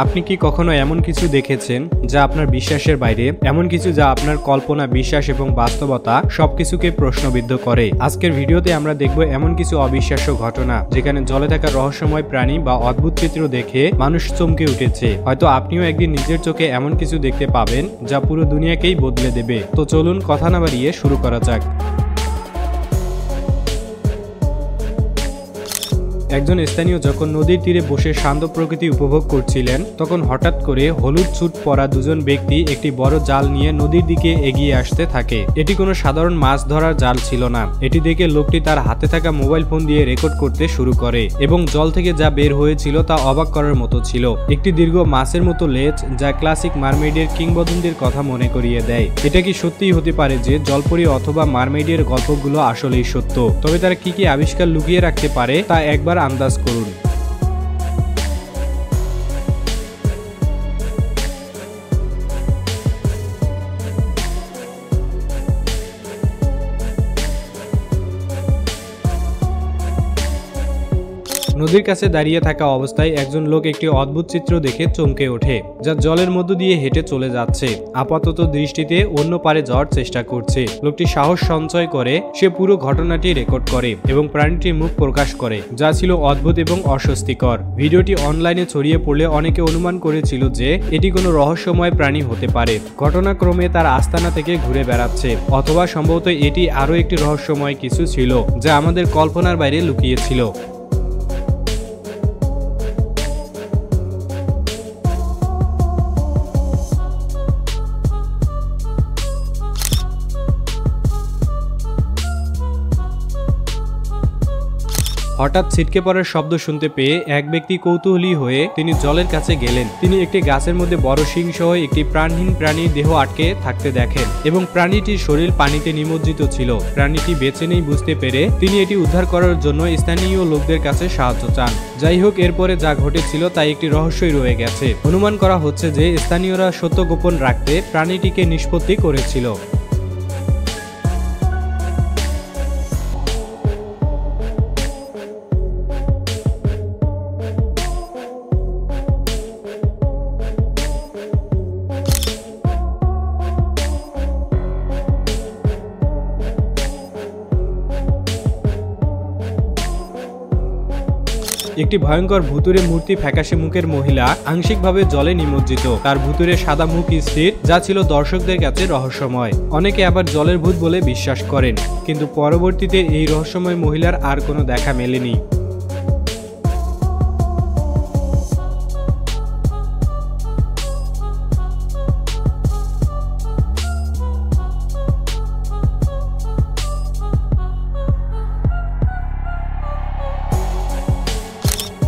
আপনি কি কখনো এমন কিছু দেখেছেন যা আপনার বিশ্বাসের বাইরে, এমন কিছু যা আপনার কল্পনা, বিশ্বাস এবং বাস্তবতা সবকিছুকে প্রশ্নবিদ্ধ করে? আজকের ভিডিওতে আমরা দেখব এমন কিছু অবিশ্বাস্য ঘটনা যেখানে জলে থাকা রহস্যময় প্রাণী বা অদ্ভুত চিত্র দেখে মানুষ চমকে উঠেছে। হয়তো আপনিও একদিন নিজের চোখে এমন কিছু দেখতে পাবেন যা পুরো দুনিয়াকেই বদলে দেবে। তো চলুন কথা না বাড়িয়ে শুরু করা যাক। একজন স্থানীয় যখন নদীর তীরে বসে শান্ত প্রকৃতি উপভোগ করছিলেন, তখন হঠাৎ করে হলুদ স্যুট পরা দুজন ব্যক্তি একটি বড় জাল নিয়ে নদীর দিকে এগিয়ে আসতে থাকে। এটি কোনো সাধারণ মাছ ধরার জাল ছিল না। এটি দেখে লোকটি তার হাতে থাকা মোবাইল ফোন দিয়ে রেকর্ড করতে শুরু করে এবং জল থেকে যা বের হয়েছিল তা অবাক করার মতো ছিল। একটি দীর্ঘ মাছের মতো লেজ, যা ক্লাসিক মারমেইডের কিংবদন্তির কথা মনে করিয়ে দেয়। এটা কি সত্যিই হতে পারে যে জলপরী অথবা মারমেইডের গল্পগুলো আসলেই সত্য? তবে তারা কি কি আবিষ্কার লুকিয়ে রাখতে পারে তা একবার আন্দাজ করুন। নদীর কাছে দাঁড়িয়ে থাকা অবস্থায় একজন লোক একটি অদ্ভুত চিত্র দেখে চমকে ওঠে, যা জলের মধ্য দিয়ে হেঁটে চলে যাচ্ছে। আপাতত দৃষ্টিতে অন্য পারে যাওয়ার চেষ্টা করছে। লোকটি সাহস সঞ্চয় করে সে পুরো ঘটনাটি রেকর্ড করে এবং প্রাণীটির মুখ প্রকাশ করে, যা ছিল অদ্ভুত এবং অস্বস্তিকর। ভিডিওটি অনলাইনে ছড়িয়ে পড়লে অনেকে অনুমান করেছিল যে এটি কোনো রহস্যময় প্রাণী হতে পারে, ঘটনাক্রমে তার আস্তানা থেকে ঘুরে বেড়াচ্ছে, অথবা সম্ভবত এটি আরও একটি রহস্যময় কিছু ছিল যা আমাদের কল্পনার বাইরে লুকিয়েছিল। হঠাৎ ছিটকে পড়ার শব্দ শুনতে পেয়ে এক ব্যক্তি কৌতূহলী হয়ে তিনি জলের কাছে গেলেন। তিনি একটি গাছের মধ্যে বড় শিং সহ একটি প্রাণহীন প্রাণীর দেহ আটকে থাকতে দেখেন এবং প্রাণীটির শরীর পানিতে নিমজ্জিত ছিল। প্রাণীটি বেঁচে নেই বুঝতে পেরে তিনি এটি উদ্ধার করার জন্য স্থানীয় লোকদের কাছে সাহায্য চান। যাই হোক, এরপরে যা ঘটেছিল তা একটি রহস্যই রয়ে গেছে। অনুমান করা হচ্ছে যে স্থানীয়রা সত্য গোপন রাখতে প্রাণীটিকে নিষ্পত্তি করেছিল। একটি ভয়ঙ্কর ভুতুরে মূর্তি ফ্যাকাশে মুখের মহিলা, আংশিকভাবে জলে নিমজ্জিত। তার ভুতুরে সাদা মুখ স্থির, যা ছিল দর্শকদের কাছে রহস্যময়। অনেকে আবার জলের ভূত বলে বিশ্বাস করেন, কিন্তু পরবর্তীতে এই রহস্যময় মহিলার আর কোনো দেখা মেলেনি।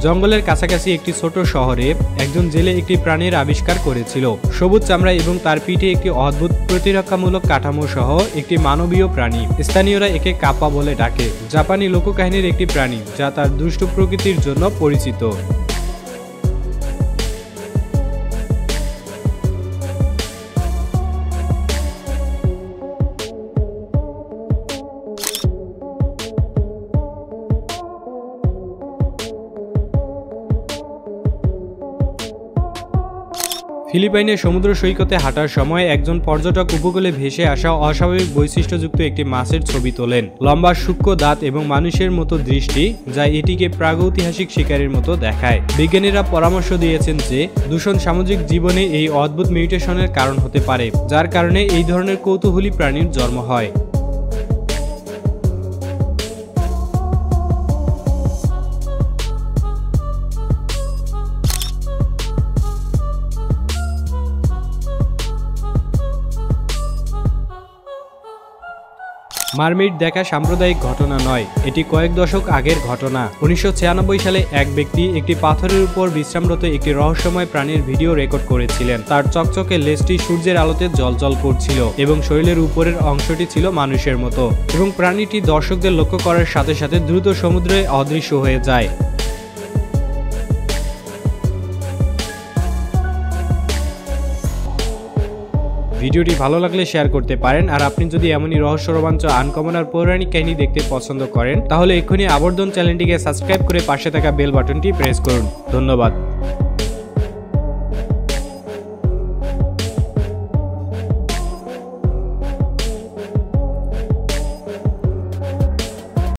জঙ্গলের কাছাকাছি একটি ছোট শহরে একজন জেলে একটি প্রাণীর আবিষ্কার করেছিল। সবুজ চামড়া এবং তার পিঠে একটি অদ্ভুত প্রতিরক্ষামূলক কাঠামো সহ একটি মানবীয় প্রাণী। স্থানীয়রা একে কাপ্পা বলে ডাকে। জাপানি লোককাহিনীর একটি প্রাণী যা তার দুষ্টু প্রকৃতির জন্য পরিচিত। ফিলিপাইনের সমুদ্র সৈকতে হাঁটার সময় একজন পর্যটক উপকূলে ভেসে আসা অস্বাভাবিক বৈশিষ্ট্যযুক্ত একটি মাছের ছবি তোলেন। লম্বা সূক্ষ্ম দাঁত এবং মানুষের মতো দৃষ্টি, যা এটিকে প্রাগৈতিহাসিক শিকারের মতো দেখায়। বিজ্ঞানীরা পরামর্শ দিয়েছেন যে দূষণ সামাজিক জীবনে এই অদ্ভুত মিউটেশনের কারণ হতে পারে, যার কারণে এই ধরনের কৌতূহলী প্রাণীর জন্ম হয়। মারমেইড দেখা সাম্প্রদায়িক ঘটনা নয়, এটি কয়েক দশক আগের ঘটনা। 1996 সালে এক ব্যক্তি একটি পাথরের উপর বিশ্রামরত একটি রহস্যময় প্রাণীর ভিডিও রেকর্ড করেছিলেন। তার চকচকে লেজটি সূর্যের আলোতে জ্বলজ্বল করছিল এবং শরীরের উপরের অংশটি ছিল মানুষের মতো, এবং প্রাণীটি দর্শকদের লক্ষ্য করার সাথে সাথে দ্রুত সমুদ্রে অদৃশ্য হয়ে যায়। ভিডিওটি ভালো লাগলে শেয়ার করতে পারেন। আর আপনি যদি এমনই রহস্য, রোমাঞ্চ, আনকমন আর পৌরাণিক কাহিনী দেখতে পছন্দ করেন, তাহলে এক্ষুনি আবর্তন চ্যানেলটিকে সাবস্ক্রাইব করে পাশে থাকা বেল বাটনটি প্রেস করুন। ধন্যবাদ।